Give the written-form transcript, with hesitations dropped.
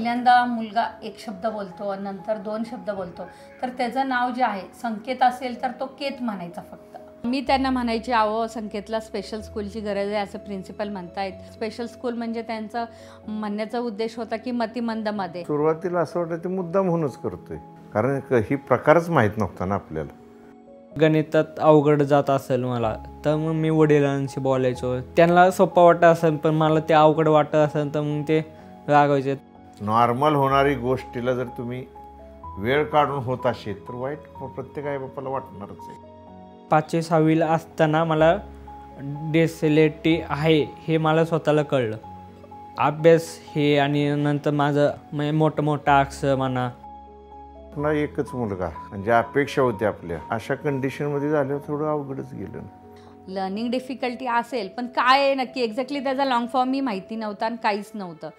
पहिल्यांदा मुलगा एक शब्द बोलतो, नंतर 2 शब्द बोलतो, तर त्याचं नाव जे आहे संकेत असेल तर तो केत म्हणायचा फक्त. मी त्यांना म्हणायची, अहो संकेतला स्पेशल स्कूलची गरज आहे असं प्रिन्सिपल म्हणतायत. स्पेशल स्कूल म्हणजे त्यांचं म्हणण्याचा उद्देश होता की मतिमंदमध्ये. सुरुवातीला असं वाटतं ते मुद्दाम म्हणूनच करतोय, कारण ही प्रकारच माहीत नव्हता ना आपल्याला. गणितात अवघड जात असेल मला तर मग मी वडिलांशी बोलायचो. त्यांना सोपं वाटत असेल पण मला ते अवघड वाटत असेल तर मग ते रागवायचे. नॉर्मल होणारी गोष्टीला जर तुम्ही वेळ काढून होत असेल तर वाईट प्रत्येक आई बापाला वाटणारच आहे. 5वी 6वीला असताना मला डिसलेक्सी आहे हे मला स्वतःला कळलं. अभ्यास हे आणि नंतर माझं मोठं मोठं अक्षर म्हणा. पुन्हा एकच मुलगा म्हणजे अपेक्षा होती आपल्या, अशा कंडिशनमध्ये झाल्यावर थोडं अवघडच गेलं. लर्निंग डिफिकल्टी असेल पण काय आहे नक्की एक्झॅक्टली त्याचा लॉंग फॉर्मही माहिती नव्हता आणि काहीच नव्हतं.